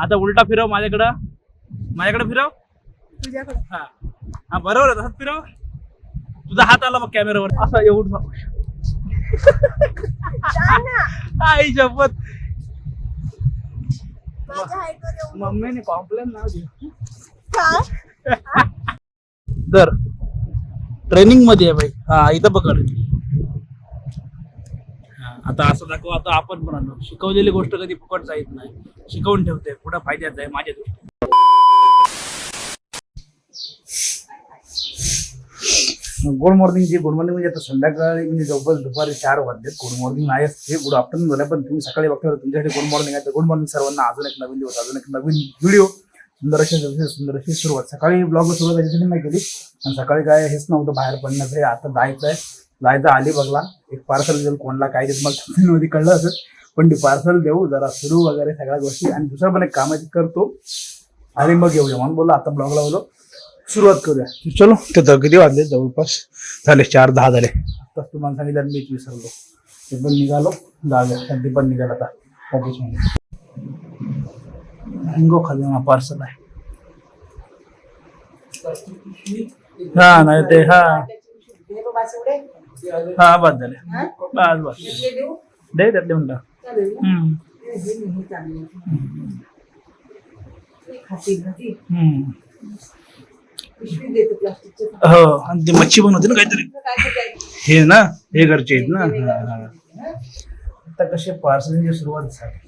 आता उलटा फिरव माझ्याकडे फिरव तुझ्याकडे. हा हा बरोबर आहे, तसंच फिरव. तुझा हात आला बघ कॅमेरावर असा एवढं. आई शपथ मम्मीने कॉम्प्लेन नाव दिलं. तर ट्रेनिंग मध्ये आहे भाई. हा इथं पकड. आता असं दाखव. आता आपण पण आणलो. शिकवलेली गोष्ट कधी फुकट जात नाही. शिकवून ठेवते पुढे फायद्यात आहे माझ्या दृष्टीने. गुड मॉर्निंग जी. गुड मॉर्निंग म्हणजे आता संध्याकाळी म्हणजे जवळपास दुपारी 4 वाजलेत. गुड मॉर्निंग आहे हे गुड आफ्टरनून झालं, पण तुम्ही सकाळी बघता तुमच्यासाठी गुड मॉर्निंग आहे. तर गुड मॉर्निंग सर्वांना. अजून एक नवीन दिवस, अजून एक नवीन व्हिडिओ, सुंदर अशी सुरुवात. सकाळी ब्लॉग सुरुवात त्याच्यासाठी नाही केली, आणि सकाळी काय हेच नव्हतं बाहेर पडण्याचं. आता जायचं अलिबागला. एक पार्सल देऊ कोणला काय देत मला मध्ये कळलं असं, पण ते पार्सल देऊ जरा सुरू वगैरे सगळ्या गोष्टी. आणि दुसरं पण एक कामाची करतो आणि मग येऊया म्हणून बोललो. आता ब्लॉगला बोललो सुरुवात करूया. चलो. तर किती वाजले? जवळपास झाले 4:10 झाले. आताच तुम्हाला सांगितलं मीच विसरलो. ते पण निघालो. जाऊया. ते पण निघाल आता ऑफिसमध्ये. मँगो खजाना पार्सल आहे. हा नाही ते हा हा बस झाले. बस दे त्यातले म्हणता. हो. आणि ती मच्छी पण होती ना काहीतरी. हे ना हे घरचे आहेत ना. आता कसे पार्सलची सुरुवात झाली.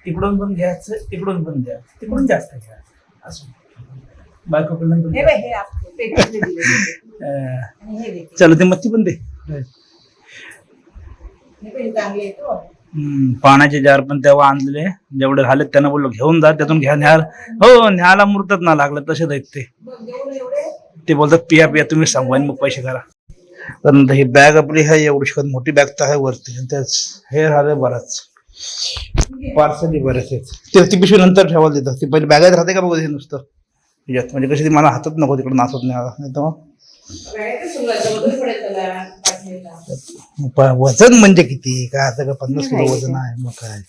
तिकडून पण घ्यायचं, तिकडून पण घ्यायचं, तिकडून जास्त घ्यायचं असं. बायकोकडून चलो ते मच्छी पण दे. पाण्याचे जार पण तेव्हा आणलेले जेवढे झाले त्यांना बोललो घेऊन जा, त्यातून घ्या. न्यायला मुहूर्तच ना लागलं तसेच आहेत ते बोलतात पिया तुम्ही सांगू मग पैसे करा. तर ही बॅग आपली आहे एवढी मोठी बॅग तर आहे वरती. त्याच हे राहिले बराच पार्सल बरेच आहेत. ती पिशवी नंतर ठेवायला देतात. ती पहिले बॅगात राहते का बघू हे नुसतं त्याच्यात, म्हणजे कशी ती मला हातात नको तिकडे नाचत नाही. वजन म्हणजे किती काय आता का 50 किलो वजन आहे मग काय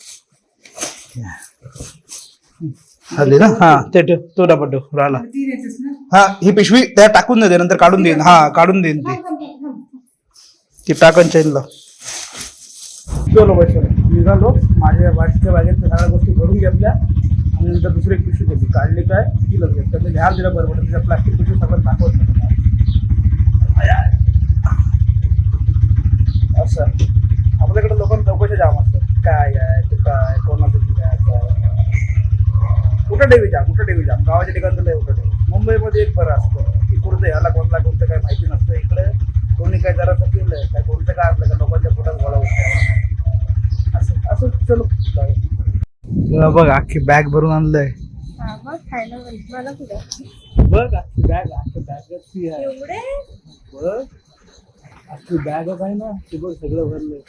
आले ना. हा ते ठेव, तो डबा ठेव राहिला. हा ही पिशवी त्या टाकून दे, नंतर काढून देईन. हा काढून देईन ती टाकन चैनला. चलो बाई निघालो. माझ्या बाकीच्या बागेत सगळ्या गोष्टी भरून घेतल्या आणि नंतर दुसरी एक पिशवी घेतली. काढली काय तिला घेतलं. ह्या दिलं बरोबर. त्याच्या प्लास्टिक पिशवी सगळं दाखवत नाही असं. आपल्याकडे लोकांना चौकशा जाम असतात. काय आहे काय कोणाचं कुठं डेवी जाम गावाच्या ठिकाणी लय कुठं डेवी. मुंबईमध्ये एक बरं असतं की कुठं याला कोणता काय माहिती नसतं. इकडे कोणी काय जरासं केलंय काय कोणतं काय असलं का लोकांच्या पोटात गोळा होतं असं असं. चलो बघ अख्खी बॅग भरून आणलंय. बघ अख्खी बॅग बघ अख्खी बॅगच आहे ना. ते बघ सगळं भरलंय.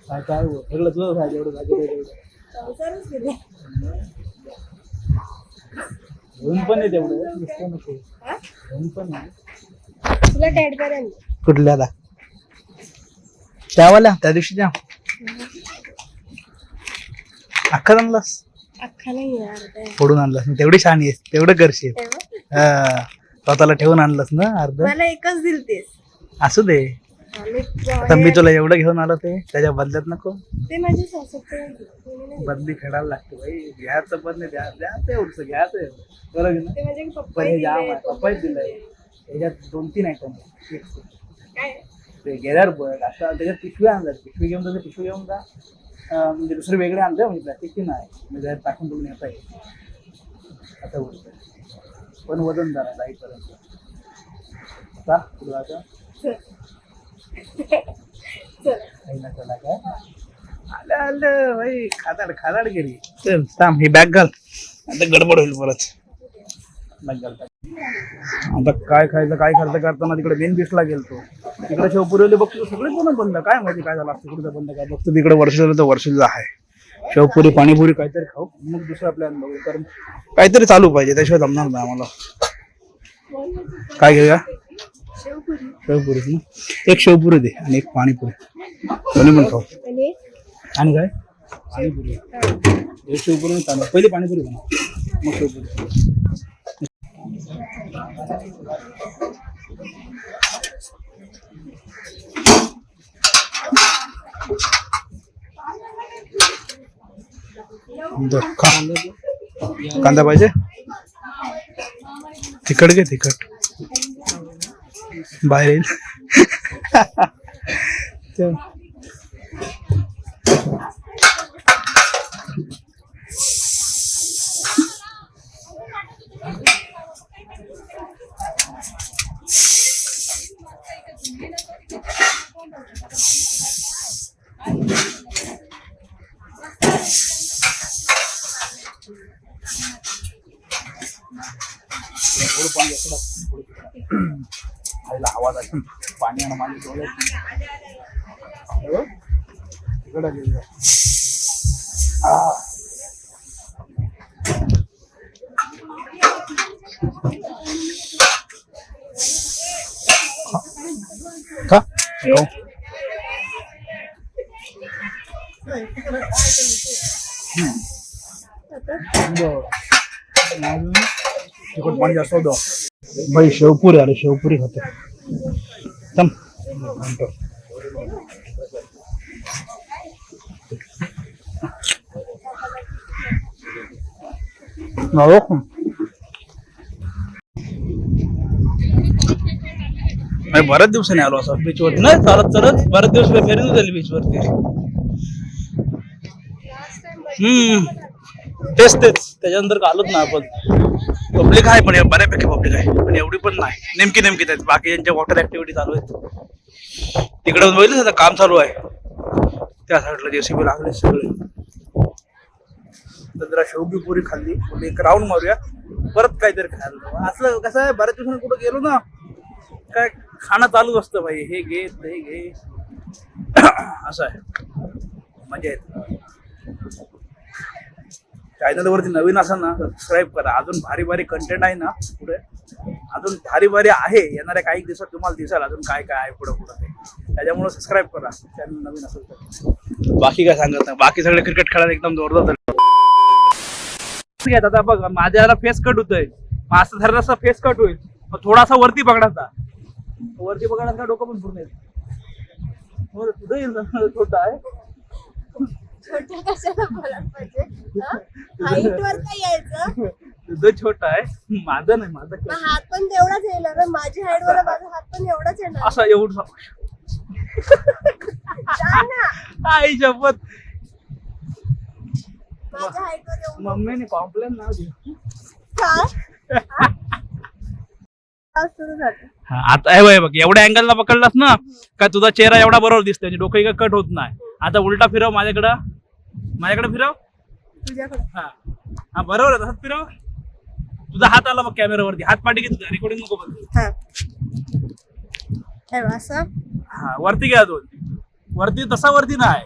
काय काय सगळं तुझं आहे जेवढं तेवढं घेऊन पण आहे तेवढं दिसतं नको. घेऊन पण आहे कुठल्या त्यावाल्या त्या दिवशी द्या अख्खा आणलास. अख्खा नाही फोडून आणलास तेवढी छान आहेस. तेवढं करशील. स्वतःला ठेवून आणलंस ना अर्ध. मला एकच दिलतेस. असू दे. आता मी तुला एवढं घेऊन आलो ते त्याच्या बदल्यात नको. ते माझ्या सासूचं बदली फेडायला लागते भाई. घ्यायचं पण नाही द्यायचं एवढं घ्यायचं बरोबर. पप्पाच दिलंय. त्याच्यात 2-3 आयटम ते गेल्यावर बघ. आता त्याच्यात पिशवी आणलं. पिशवी घेऊन जा. पिशवी घेऊन जा म्हणजे दुसरे वेगळे आणलं म्हणजे प्लास्टिकची नाही म्हणजे टाकून तुम्ही येता येईल आता गोष्ट. पण वजन झालं जाईपर्यंत आता तुला आता चला काय आलं भाई. खादाड गेली. चल थांब ही बॅग घाल. आता गडबड होईल परत. बॅग घाल. आता काय खायचं काय खर्च करताना तिकडे मेन बीचला गेलतो. तिकडे शेवपुरीले बघतो सगळे कोण बंद. काय माहिती काय झालं असतं कुठं बंद. काय बघतो तिकडे वर्ष झालं तर वर्षाचं आहे. शेवपुरी पाणीपुरी काहीतरी खाऊ मग दुसरा प्लॅन बघू. कारण काहीतरी चालू पाहिजे त्याशिवाय जमणार नाही आम्हाला. काय घेऊया? शेवपुरी ना. एक शेवपुरी दे आणि एक पाणीपुरी दोन्ही पण खाऊ. आणि काय पाणीपुरी हा. हे शेवपुरी चालू पहिली पाणीपुरी बनव मग शेवपुरी कांदा पाहिजे तिखट घे तिखट बाहेर येईल खायला आवाज आहे पाणी आणि माझी डोळे तिकडे गेलं का तिखट पाणी जास्त होतं भाई शेवपुरी अरे शेवपुरी खाते थांब म्हणतो बऱ्याच दिवसांनी आलो असं बीच वरती नाही चालत चालत बऱ्याच दिवस फेरी झाली बीच वरती तेच त्याच्यानंतर आलोच ना आपण पब्लिक आहे पण बऱ्यापैकी पब्लिक आहे पण एवढी पण नाही नेमकी आहेत बाकी यांच्या वॉटर ऍक्टिव्हिटी चालू आहेत तिकडे बघितलं आता काम चालू आहे त्या साईडला जेसीबी लागले सगळे तर जरा शेवगी पुरी खाल्ली एक राऊंड मारूया परत काहीतरी खायला असं कसं आहे बऱ्याच दिवसांनी कुठं गेलो ना काय खाणं चालूच असतं भाई हे घे ते घे असं आहे मजा येते चॅनल वरती नवीन असाल ना सबस्क्राईब करा अजून भारी कंटेंट आहे ना पुढे अजून भारी आहे येणाऱ्या काही दिवसात तुम्हाला दिसाल अजून काय आहे पुढे ते त्याच्यामुळे सबस्क्राईब करा चॅनल नवीन असेल तर बाकी काय सांगत नाही बाकी सगळे क्रिकेट खेळायला एकदम जोरदार आता बघ माझ्याला फेस कट होतोय असं धरला फेस कट होईल थोडासा वरती पकडायचा पकडायचा डोकं पण पूर्ण येईल तुझं येईल छोटा आहे छोट्या कशाला बोलायला पाहिजे हाईट वर काय यायचं तुझं छोटा आहे माझं नाही माझं मग हात पण तेवढाच येणार ना माझी हाईट वर माझा हात पण एवढाच येणार असं एवढं जा ना आई शपथ माझ्या हाईट वर एवढं मम्मीने कॉम्प्लेन नाव दिलं काय सुरू झालं आता हे बघ एवढ्या अँगलला पकडलास ना का तुझा चेहरा एवढा बरोबर दिसतोय डोकं इकडे कट होत नाही आता उलटा फिरव माझ्याकडे फिरव तुझ्याकडे हा बरोबर आहे तसंच फिरव तुझा हात आला बघ कॅमेरावरती हात पाठी घे तुझा रेकॉर्डिंग नको बघ असं हा वरती घ्या दोन वरती तसा वरती नाही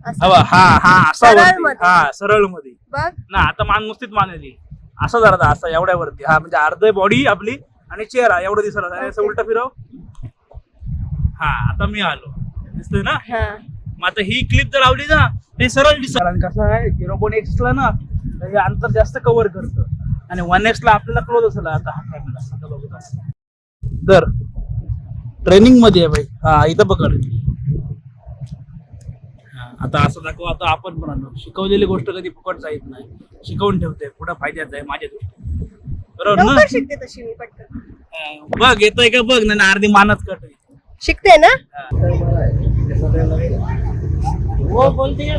असं हा असा सरळ वरती मध्ये. हा सरळ मध्ये बघ ना आता मान नुसतीच मानेली असं जरा असं एवढ्या वरती हा म्हणजे अर्ध बॉडी आपली आणि चेहरा एवढं दिसला असं उलट फिरव हा आता मी आलो दिसतोय ना मग आता ही क्लिप जर लावली ना ते सरळ दिसत आणि कसं आहे 0.x ला ना तर हे अंतर जास्त कव्हर करतं आणि 1x ला आपल्याला क्लोज असेल आता हा कॅमेरा तर ट्रेनिंग मध्ये आहे भाई हा इथं पकड आता असं दाखव आता आपण पण आणलो शिकवलेली गोष्ट कधी फुकट जात नाही शिकवून ठेवते पुढे फायद्यात आहे माझ्या दृष्टीने बरोबर ना शिकते तशी मी पटकन बघ येतोय का बघ ना अर्धी मानच कट शिकते ना वो बोलती है